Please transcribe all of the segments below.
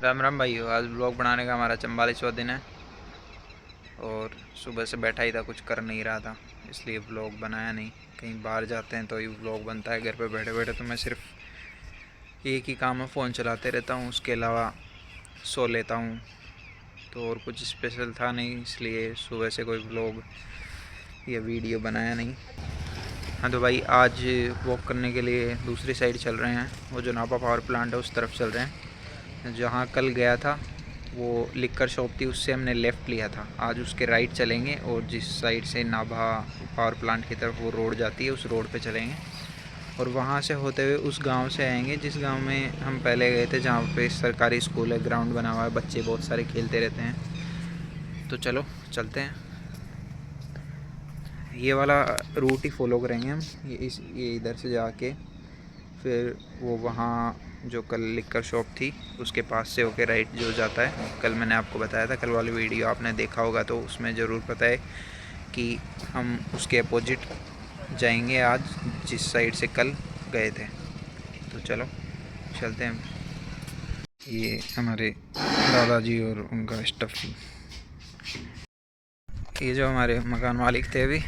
राम राम भाइयों। आज ब्लॉग बनाने का हमारा 44वां दिन है और सुबह से बैठा ही था, कुछ कर नहीं रहा था, इसलिए ब्लॉग बनाया नहीं। कहीं बाहर जाते हैं तो ही ब्लॉग बनता है। घर पे बैठे बैठे तो मैं सिर्फ एक ही काम है, फ़ोन चलाते रहता हूँ, उसके अलावा सो लेता हूँ। तो और कुछ स्पेशल था नहीं, इसलिए सुबह से कोई ब्लॉग या वीडियो बनाया नहीं। हाँ तो भाई, आज वॉक करने के लिए दूसरी साइड चल रहे हैं। वो जो नाभा पावर प्लांट है उस तरफ चल रहे हैं। जहाँ कल गया था वो लिक्कर शॉप थी, उससे हमने लेफ़्ट लिया था। आज उसके राइट चलेंगे और जिस साइड से नाभा पावर प्लांट की तरफ वो रोड जाती है उस रोड पे चलेंगे और वहाँ से होते हुए उस गांव से आएंगे जिस गांव में हम पहले गए थे, जहाँ पे सरकारी स्कूल है, ग्राउंड बना हुआ है, बच्चे बहुत सारे खेलते रहते हैं। तो चलो चलते हैं। ये वाला रूट ही फॉलो करेंगे हम। ये इधर से जाके फिर वो वहाँ जो कल लिक्कर शॉप थी उसके पास से होके राइट जो जाता है, कल मैंने आपको बताया था, कल वाली वीडियो आपने देखा होगा तो उसमें ज़रूर पता है कि हम उसके अपोजिट जाएंगे आज, जिस साइड से कल गए थे। तो चलो चलते हैं। ये हमारे दादाजी और उनका स्टफ़ी। ये जो हमारे मकान मालिक थे अभी,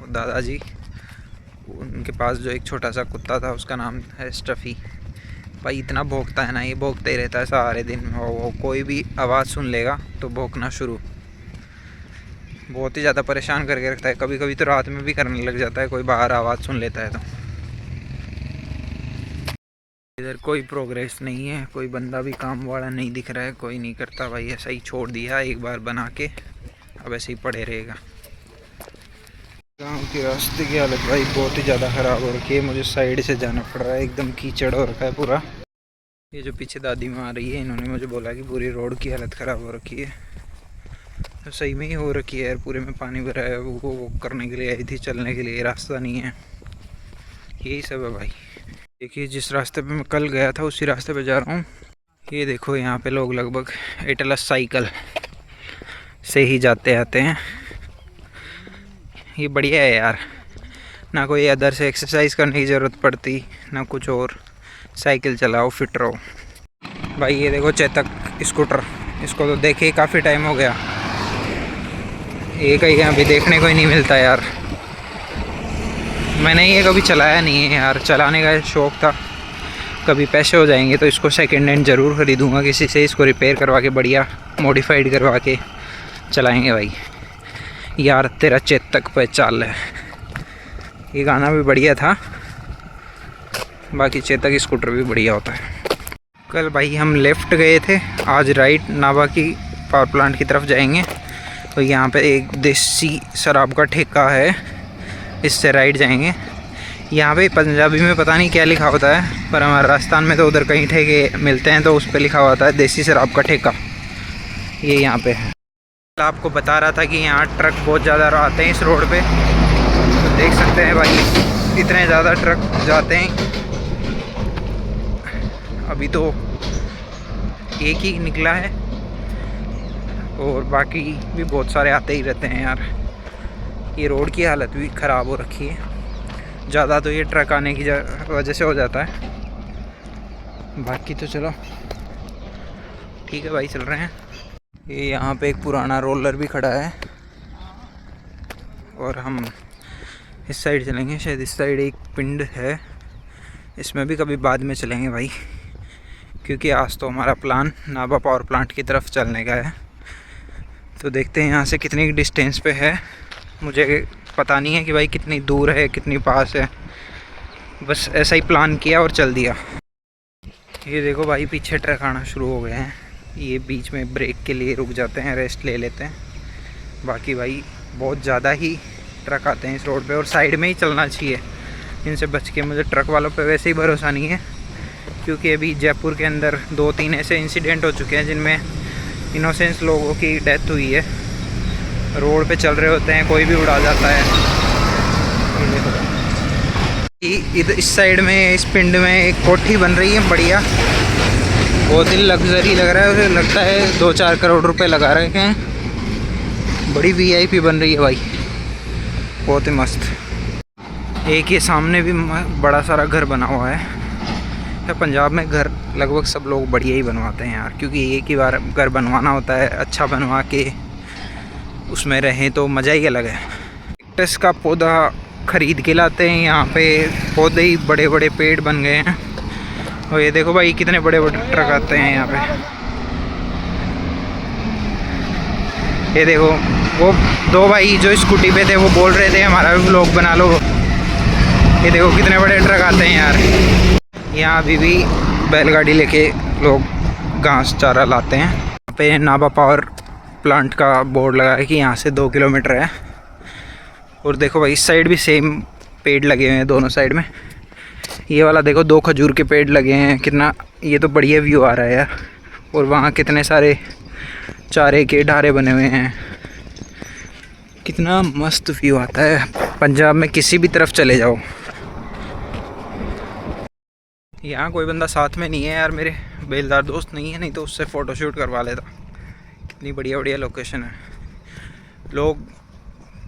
वो दादाजी, उनके पास जो एक छोटा सा कुत्ता था उसका नाम है स्टफ़ी। भाई इतना भौंकता है ना, ये भौंकते ही रहता है सारे दिन। वो कोई भी आवाज़ सुन लेगा तो भौंकना शुरू। बहुत ही ज़्यादा परेशान करके रखता है। कभी कभी तो रात में भी करने लग जाता है, कोई बाहर आवाज़ सुन लेता है तो। इधर कोई प्रोग्रेस नहीं है, कोई बंदा भी काम वाला नहीं दिख रहा है, कोई नहीं करता भाई। ऐसा ही छोड़ दिया एक बार बना के, अब ऐसे ही पड़े रहेगा। गांव के रास्ते की हालत भाई बहुत ही ज़्यादा ख़राब हो रखी है। मुझे साइड से जाना पड़ रहा है, एकदम कीचड़ हो रखा है पूरा। ये जो पीछे दादी माँ आ रही है, इन्होंने मुझे बोला कि पूरी रोड की हालत ख़राब हो रखी है। तो सही में ही हो रखी है यार, पूरे में पानी भरा है। वो करने के लिए आई थी, चलने के लिए रास्ता नहीं है, यही सब है भाई। देखिए जिस रास्ते पे मैं कल गया था उसी रास्ते पे जा रहा हूँ। ये देखो यहाँ पे लोग लगभग एटलस साइकिल से ही जाते आते हैं। ये बढ़िया है यार, ना कोई अदर से एक्सरसाइज करने की ज़रूरत पड़ती ना कुछ और। साइकिल चलाओ, फिट रहो भाई। ये देखो चेतक स्कूटर, इसको तो देखे काफ़ी टाइम हो गया। ये कहीं अभी देखने को ही नहीं मिलता यार। मैंने ये कभी चलाया नहीं है यार, चलाने का शौक़ था। कभी पैसे हो जाएंगे तो इसको सेकेंड हैंड ज़रूर ख़रीदूँगा किसी से, इसको रिपेयर करवा के बढ़िया मॉडिफाइड करवा के चलाएँगे भाई। यार तेरा चेतक पे चाल है, ये गाना भी बढ़िया था। बाकी चेतक स्कूटर भी बढ़िया होता है। कल भाई हम लेफ़्ट गए थे, आज राइट नाभा की पावर प्लांट की तरफ जाएंगे। तो यहाँ पे एक देसी शराब का ठेका है, इससे राइट जाएंगे। यहाँ पे पंजाबी में पता नहीं क्या लिखा होता है, पर हमारे राजस्थान में तो उधर कहीं ठेके मिलते हैं तो उस पर लिखा होता है देसी शराब का ठेका। ये यहाँ पे है। आपको बता रहा था कि यहाँ ट्रक बहुत ज़्यादा आते हैं इस रोड पे, तो देख सकते हैं भाई इतने ज़्यादा ट्रक जाते हैं। अभी तो एक ही निकला है और बाकी भी बहुत सारे आते ही रहते हैं यार। ये रोड की हालत भी ख़राब हो रखी है, ज़्यादा तो ये ट्रक आने की वजह से हो जाता है। बाकी तो चलो ठीक है भाई, चल रहे हैं। ये यहाँ पे एक पुराना रोलर भी खड़ा है और हम इस साइड चलेंगे। शायद इस साइड एक पिंड है, इसमें भी कभी बाद में चलेंगे भाई, क्योंकि आज तो हमारा प्लान नाभा पावर प्लांट की तरफ चलने का है। तो देखते हैं यहाँ से कितनी डिस्टेंस पे है। मुझे पता नहीं है कि भाई कितनी दूर है कितनी पास है, बस ऐसा ही प्लान किया और चल दिया। ये देखो भाई पीछे ट्रक आना शुरू हो गए हैं। ये बीच में ब्रेक के लिए रुक जाते हैं, रेस्ट ले लेते हैं। बाकी भाई बहुत ज़्यादा ही ट्रक आते हैं इस रोड पे और साइड में ही चलना चाहिए इनसे बच के। मुझे ट्रक वालों पे वैसे ही भरोसा नहीं है, क्योंकि अभी जयपुर के अंदर 2-3 ऐसे इंसिडेंट हो चुके हैं जिनमें इनोसेंस लोगों की डेथ हुई है। रोड पे चल रहे होते हैं, कोई भी उड़ा जाता है। इधर इस साइड में इस पिंड में एक कोठी बन रही है बढ़िया, बहुत ही लग्जरी लग रहा है। उसे लगता है 2-4 करोड़ रुपए लगा रखे हैं। बड़ी वीआईपी बन रही है भाई, बहुत ही मस्त। एक ये सामने भी बड़ा सारा घर बना हुआ है, पंजाब में घर लगभग सब लोग बढ़िया ही बनवाते हैं यार, क्योंकि एक ही बार घर बनवाना होता है, अच्छा बनवा के उसमें रहें तो मज़ा ही अलग है। कैक्टस का पौधा ख़रीद के लाते हैं, यहाँ पे पौधे ही बड़े बड़े पेड़ बन गए हैं। और ये देखो भाई कितने बड़े बड़े ट्रक आते हैं यहाँ पे। ये देखो वो दो भाई जो स्कूटी पे थे वो बोल रहे थे हमारा भी व्लॉग बना लो। ये देखो कितने बड़े ट्रक आते हैं यार। यहाँ अभी भी बैलगाड़ी लेके लोग घास चारा लाते हैं। यहाँ पे नाभा पावर प्लांट का बोर्ड लगा है कि यहाँ से 2 किलोमीटर है। और देखो भाई इस साइड भी सेम पेड़ लगे हुए हैं दोनों साइड में। ये वाला देखो 2 खजूर के पेड़ लगे हैं, कितना ये तो बढ़िया व्यू आ रहा है यार। और वहाँ कितने सारे चारे के ढारे बने हुए हैं, कितना मस्त व्यू आता है। पंजाब में किसी भी तरफ चले जाओ। यहाँ कोई बंदा साथ में नहीं है यार, मेरे बेलदार दोस्त नहीं है, नहीं तो उससे फ़ोटोशूट करवा लेता। कितनी बढ़िया बढ़िया लोकेशन है। लोग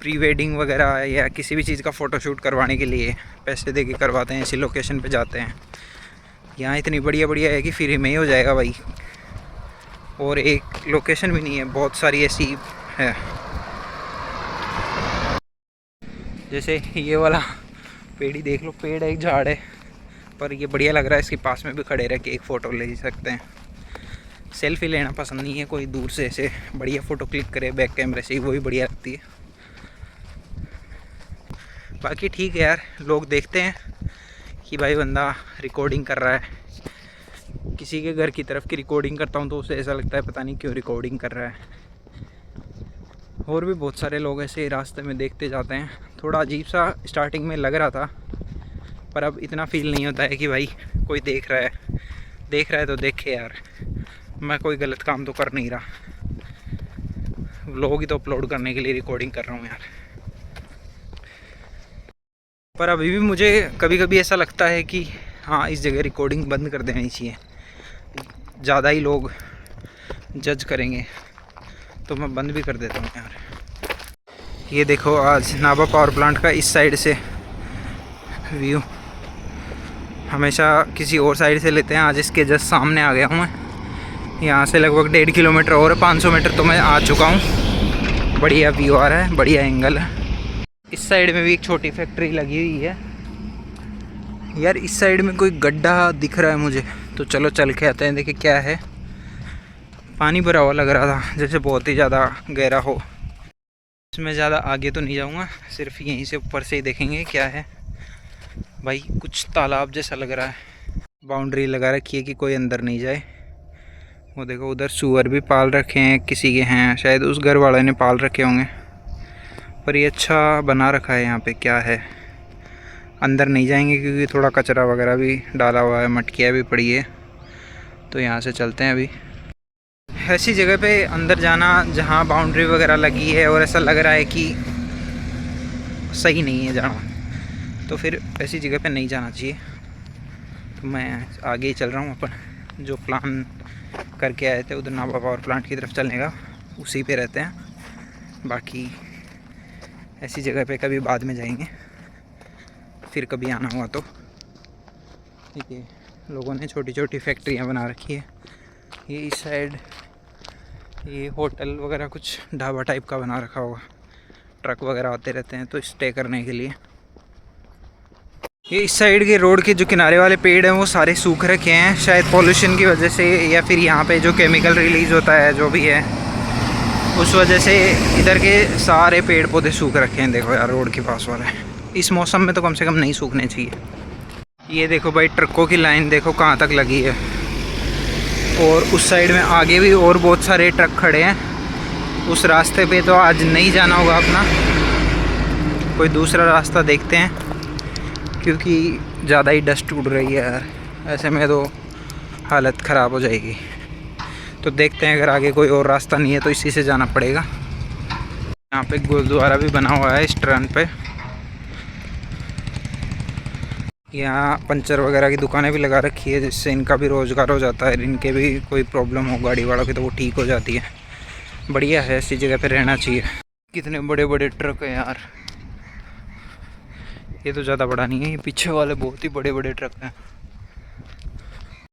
प्री वेडिंग वगैरह या किसी भी चीज़ का फ़ोटोशूट करवाने के लिए पैसे दे के करवाते हैं, इसी लोकेशन पे जाते हैं। यहाँ इतनी बढ़िया बढ़िया है कि फ्री में ही हो जाएगा भाई। और एक लोकेशन भी नहीं है, बहुत सारी ऐसी है। जैसे ये वाला पेड़ ही देख लो, पेड़ है एक झाड़ है, पर ये बढ़िया लग रहा है। इसके पास में भी खड़े रह के एक फ़ोटो ले सकते हैं। सेल्फी लेना पसंद नहीं है कोई, दूर से ऐसे बढ़िया फ़ोटो क्लिक करे बैक कैमरे से, वो भी बढ़िया लगती है। बाकी ठीक है यार, लोग देखते हैं कि भाई बंदा रिकॉर्डिंग कर रहा है। किसी के घर की तरफ की रिकॉर्डिंग करता हूँ तो उसे ऐसा लगता है पता नहीं क्यों रिकॉर्डिंग कर रहा है। और भी बहुत सारे लोग ऐसे रास्ते में देखते जाते हैं। थोड़ा अजीब सा स्टार्टिंग में लग रहा था, पर अब इतना फील नहीं होता है कि भाई कोई देख रहा है। देख रहा है तो देखे यार, मैं कोई गलत काम तो कर नहीं रहा। व्लॉग ही तो अपलोड करने के लिए रिकॉर्डिंग कर रहा हूँ यार। पर अभी भी मुझे कभी कभी ऐसा लगता है कि हाँ इस जगह रिकॉर्डिंग बंद कर देनी चाहिए, ज़्यादा ही लोग जज करेंगे, तो मैं बंद भी कर देता हूँ यार। ये देखो आज नाभा पावर प्लांट का इस साइड से व्यू, हमेशा किसी और साइड से लेते हैं, आज इसके जस्ट सामने आ गया हूँ मैं। यहाँ से लगभग 1.5 किलोमीटर और 500 मीटर तो मैं आ चुका हूँ। बढ़िया व्यू आ रहा है, बढ़िया एंगल है। इस साइड में भी एक छोटी फैक्ट्री लगी हुई है यार। इस साइड में कोई गड्ढा दिख रहा है मुझे, तो चलो चल के आते हैं, देखिए क्या है। पानी भरा हुआ लग रहा था, जैसे बहुत ही ज़्यादा गहरा हो। इसमें ज़्यादा आगे तो नहीं जाऊँगा, सिर्फ यहीं से ऊपर से ही देखेंगे क्या है। भाई कुछ तालाब जैसा लग रहा है। बाउंड्री लगा रखी है कि कोई अंदर नहीं जाए। वो देखो उधर सूअर भी पाल रखे हैं, किसी के हैं शायद, उस घर वाले ने पाल रखे होंगे। पर ये अच्छा बना रखा है। यहाँ पे क्या है, अंदर नहीं जाएंगे क्योंकि थोड़ा कचरा वगैरह भी डाला हुआ है, मटकियाँ भी पड़ी है। तो यहाँ से चलते हैं। अभी ऐसी जगह पे अंदर जाना जहाँ बाउंड्री वगैरह लगी है और ऐसा लग रहा है कि सही नहीं है जाना, तो फिर ऐसी जगह पे नहीं जाना चाहिए। तो मैं आगे ही चल रहा हूँ। अपन जो प्लान करके आए थे उधर नाभा पावर प्लांट की तरफ चलने का, उसी पे रहते हैं। बाकी ऐसी जगह पे कभी बाद में जाएंगे, फिर कभी आना हुआ तो। ठीक है, लोगों ने छोटी छोटी फैक्ट्रियाँ बना रखी है। ये इस साइड ये होटल वगैरह कुछ ढाबा टाइप का बना रखा होगा। ट्रक वगैरह आते रहते हैं तो स्टे करने के लिए। ये इस साइड के रोड के जो किनारे वाले पेड़ हैं वो सारे सूख रखे हैं, शायद पॉल्यूशन की वजह से, या फिर यहाँ पे जो केमिकल रिलीज़ होता है जो भी है उस वजह से इधर के सारे पेड़ पौधे सूख रखे हैं। देखो यार रोड के पास वाले, इस मौसम में तो कम से कम नहीं सूखने चाहिए। ये देखो भाई ट्रकों की लाइन देखो कहाँ तक लगी है। और उस साइड में आगे भी और बहुत सारे ट्रक खड़े हैं। उस रास्ते पे तो आज नहीं जाना होगा अपना, कोई दूसरा रास्ता देखते हैं, क्योंकि ज़्यादा ही डस्ट उड़ रही है यार। ऐसे में तो हालत ख़राब हो जाएगी। तो देखते हैं, अगर आगे कोई और रास्ता नहीं है तो इसी से जाना पड़ेगा। यहाँ पे गुरुद्वारा भी बना हुआ है इस टर्न पे। यहाँ पंचर वगैरह की दुकानें भी लगा रखी है, जिससे इनका भी रोज़गार हो जाता है। इनके भी कोई प्रॉब्लम हो गाड़ी वालों की तो वो ठीक हो जाती है। बढ़िया है, ऐसी जगह पे रहना चाहिए। कितने बड़े बड़े ट्रक हैं यार। ये तो ज़्यादा बड़ा नहीं है, ये पीछे वाले बहुत ही बड़े बड़े ट्रक हैं।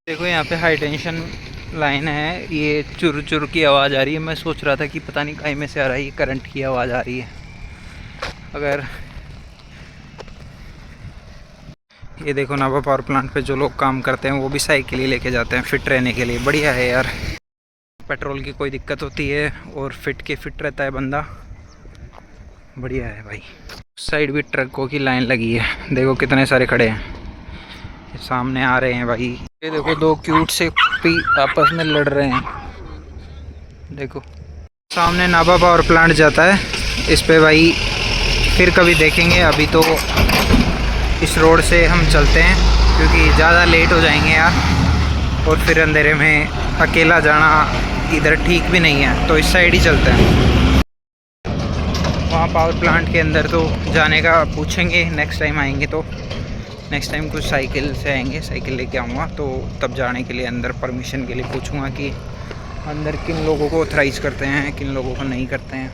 देखो यहाँ पे हाई टेंशन लाइन है, ये चुर चुर की आवाज़ आ रही है। मैं सोच रहा था कि पता नहीं कहीं में से आ रहा है, ये करंट की आवाज़ आ रही है। अगर ये देखो नाभा पावर प्लांट पे जो लोग काम करते हैं वो भी साइकिल ही लेके जाते हैं फिट रहने के लिए। बढ़िया है यार, पेट्रोल की कोई दिक्कत होती है और फिट रहता है बंदा। बढ़िया है भाई। साइड भी ट्रकों की लाइन लगी है, देखो कितने सारे खड़े हैं, सामने आ रहे हैं भाई। ये देखो दो क्यूट से पी आपस में लड़ रहे हैं। देखो सामने नाभा पावर प्लांट जाता है, इस पे भाई फिर कभी देखेंगे। अभी तो इस रोड से हम चलते हैं क्योंकि ज़्यादा लेट हो जाएंगे यार, और फिर अंधेरे में अकेला जाना इधर ठीक भी नहीं है, तो इस साइड ही चलते हैं। वहाँ पावर प्लांट के अंदर तो जाने का पूछेंगे नेक्स्ट टाइम आएंगे तो। नेक्स्ट टाइम कुछ साइकिल से आएंगे, साइकिल लेके आऊँगा तो तब जाने के लिए अंदर परमिशन के लिए पूछूंगा कि अंदर किन लोगों को ऑथराइज़ करते हैं, किन लोगों को नहीं करते हैं।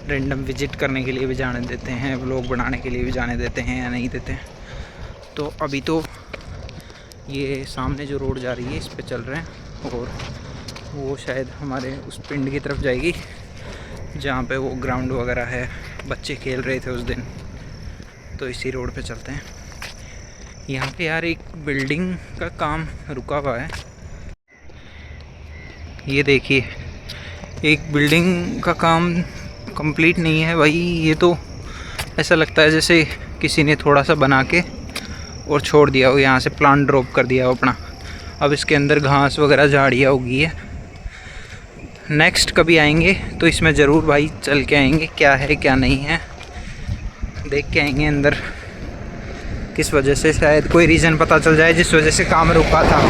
रैंडम विजिट करने के लिए भी जाने देते हैं, व्लॉग बनाने के लिए भी जाने देते हैं या नहीं देते हैं। तो अभी तो ये सामने जो रोड जा रही है इस पे चल रहे हैं, और वो शायद हमारे उस पिंड की तरफ जाएगी जहाँ पे वो ग्राउंड वगैरह है, बच्चे खेल रहे थे उस दिन। तो इसी रोड पे चलते हैं। यहाँ पे यार एक बिल्डिंग का काम रुका हुआ है, ये देखिए एक बिल्डिंग का काम कंप्लीट नहीं है भाई। ये तो ऐसा लगता है जैसे किसी ने थोड़ा सा बना के और छोड़ दिया हो, यहाँ से प्लांट ड्रॉप कर दिया हो अपना। अब इसके अंदर घास वगैरह झाड़ियाँ उगी है। नेक्स्ट कभी आएंगे तो इसमें ज़रूर भाई चल के आएंगे, क्या है क्या नहीं है देख के आएंगे अंदर। किस वजह से, शायद कोई रीज़न पता चल जाए जिस वजह से काम रुका था।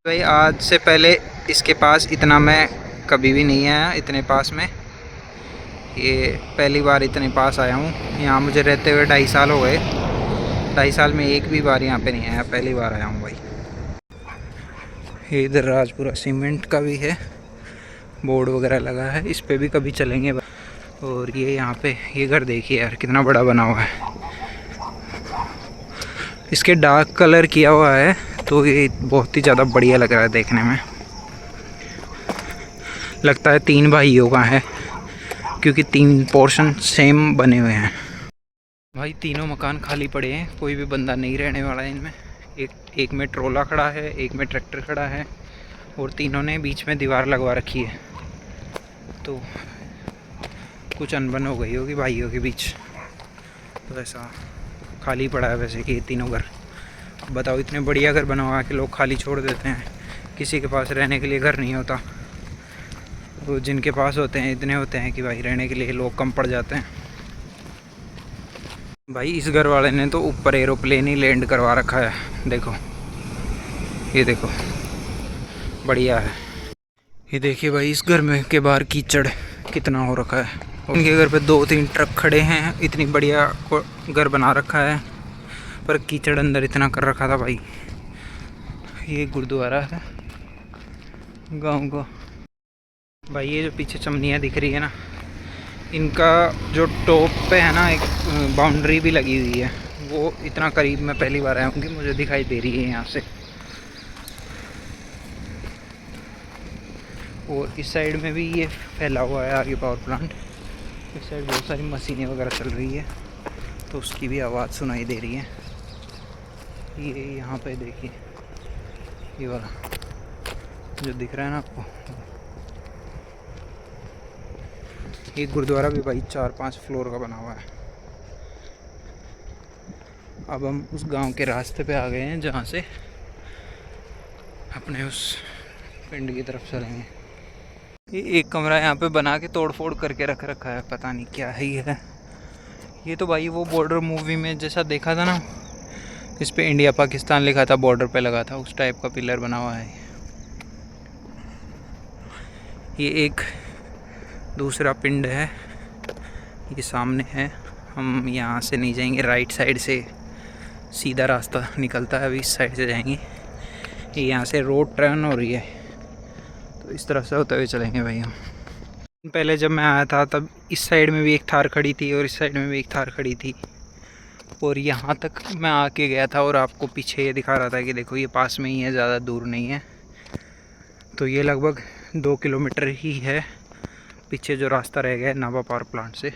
भाई आज से पहले इसके पास इतना मैं कभी भी नहीं आया, इतने पास में ये पहली बार इतने पास आया हूँ। यहाँ मुझे रहते हुए 2.5 साल हो गए, 2.5 साल में एक भी बार यहाँ पे नहीं आया, पहली बार आया हूँ भाई। ये इधर राजपुरा सीमेंट का भी है, बोर्ड वगैरह लगा है, इस पे भी कभी चलेंगे। और ये यहाँ पे ये घर देखिए यार कितना बड़ा बना हुआ है, इसके डार्क कलर किया हुआ है तो ये बहुत ही ज़्यादा बढ़िया लग रहा है देखने में। लगता है 3 भाइयों का है क्योंकि 3 पोर्शन सेम बने हुए हैं। भाई तीनों मकान खाली पड़े हैं, कोई भी बंदा नहीं रहने वाला है इनमें। एक में ट्रोला खड़ा है, एक में ट्रैक्टर खड़ा है, और तीनों ने बीच में दीवार लगवा रखी है। तो कुछ अनबन हो गई होगी भाइयों के बीच, तो ऐसा खाली पड़ा है वैसे कि तीनों घर। बताओ इतने बढ़िया घर बनवा के लोग खाली छोड़ देते हैं, किसी के पास रहने के लिए घर नहीं होता। तो जिनके पास होते हैं इतने होते हैं कि भाई रहने के लिए लोग कम पड़ जाते हैं। भाई इस घर वाले ने तो ऊपर एरोप्लेन ही लैंड करवा रखा है, देखो ये देखो बढ़िया है। ये देखिए भाई इस घर में के बाहर कीचड़ कितना हो रखा है। उनके घर पे 2-3 ट्रक खड़े हैं, इतनी बढ़िया घर बना रखा है, पर कीचड़ अंदर इतना कर रखा था भाई। ये गुरुद्वारा है गांव का भाई। ये जो पीछे चमनियाँ दिख रही है ना, इनका जो टॉप पे है ना एक बाउंड्री भी लगी हुई है, वो इतना करीब मैं पहली बार आया हूँ कि मुझे दिखाई दे रही है यहाँ से। और इस साइड में भी ये फैला हुआ है आगे पावर प्लांट। इस साइड बहुत सारी मशीनें वगैरह चल रही है तो उसकी भी आवाज़ सुनाई दे रही है। ये यहाँ पे देखिए ये वाला जो दिख रहा है ना आपको, ये गुरुद्वारा भी भाई 4-5 फ्लोर का बना हुआ है। अब हम उस गांव के रास्ते पे आ गए हैं जहाँ से अपने उस पिंड की तरफ चलेंगे। ये एक कमरा यहाँ पे बना के तोड़ फोड़ करके रख रखा है, पता नहीं क्या है ये है। ये तो भाई वो बॉर्डर मूवी में जैसा देखा था ना, इस पे इंडिया पाकिस्तान लिखा था, बॉर्डर पे लगा था, उस टाइप का पिलर बना हुआ है। ये एक दूसरा पिंड है, ये सामने है। हम यहाँ से नहीं जाएंगे, राइट साइड से सीधा रास्ता निकलता है, अभी इस साइड से जाएंगे। ये यहाँ से रोड टर्न हो रही है तो इस तरफ से होते हुए चलेंगे भाई हम। पहले जब मैं आया था तब इस साइड में भी एक थार खड़ी थी और इस साइड में भी एक थार खड़ी थी, और यहाँ तक मैं आके गया था और आपको पीछे ये दिखा रहा था कि देखो ये पास में ही है, ज़्यादा दूर नहीं है। तो ये लगभग 2 किलोमीटर ही है पीछे जो रास्ता रह गया है नाभा पावर प्लांट से।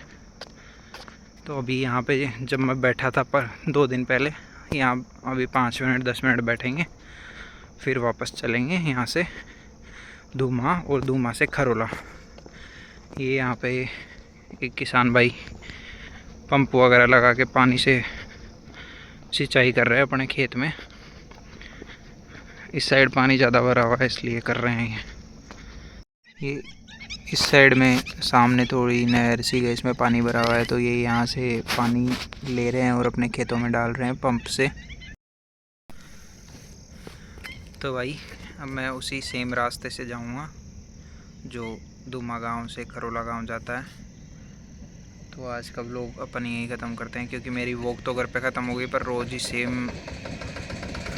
तो अभी यहाँ पे जब मैं बैठा था पर 2 दिन पहले, यहाँ अभी 5 मिनट 10 मिनट बैठेंगे, फिर वापस चलेंगे यहाँ से धूमा और धूमा से खरोला। ये यहाँ पे एक किसान भाई पंप वगैरह लगा के पानी से सिंचाई कर रहे हैं अपने खेत में। इस साइड पानी ज़्यादा भरा हुआ है इसलिए कर रहे हैं ये। इस साइड में सामने थोड़ी नहर सी है, इसमें पानी भरा हुआ है, तो ये यहाँ से पानी ले रहे हैं और अपने खेतों में डाल रहे हैं पंप से। तो भाई अब मैं उसी सेम रास्ते से जाऊँगा जो धूमा गांव से खरोला गांव जाता है। तो आज का व्लॉग अपन यही ख़त्म करते हैं, क्योंकि मेरी वॉक तो घर पे ख़त्म हो गई, पर रोज़ ही सेम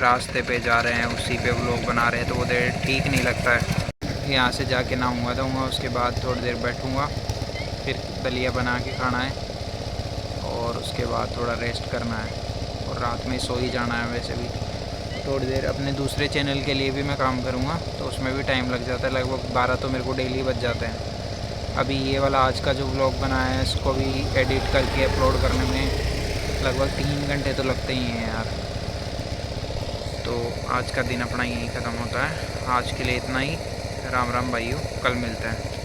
रास्ते पे जा रहे हैं, उसी पे व्लॉग बना रहे हैं, तो वो देर ठीक नहीं लगता है। यहाँ से जाके नहाऊंगा धोऊंगा, उसके बाद थोड़ी देर बैठूंगा, फिर दलिया बना के खाना है और उसके बाद थोड़ा रेस्ट करना है और रात में सो ही जाना है। वैसे भी थोड़ी देर अपने दूसरे चैनल के लिए भी मैं काम करूँगा, तो उसमें भी टाइम लग जाता है, लगभग 12 तो मेरे को डेली बच जाते हैं। अभी ये वाला आज का जो व्लॉग बनाया है इसको भी एडिट करके अपलोड करने में लगभग 3 घंटे तो लगते ही हैं यार। तो आज का दिन अपना यही ख़त्म होता है। आज के लिए इतना ही। राम राम भाइयों, कल मिलते हैं।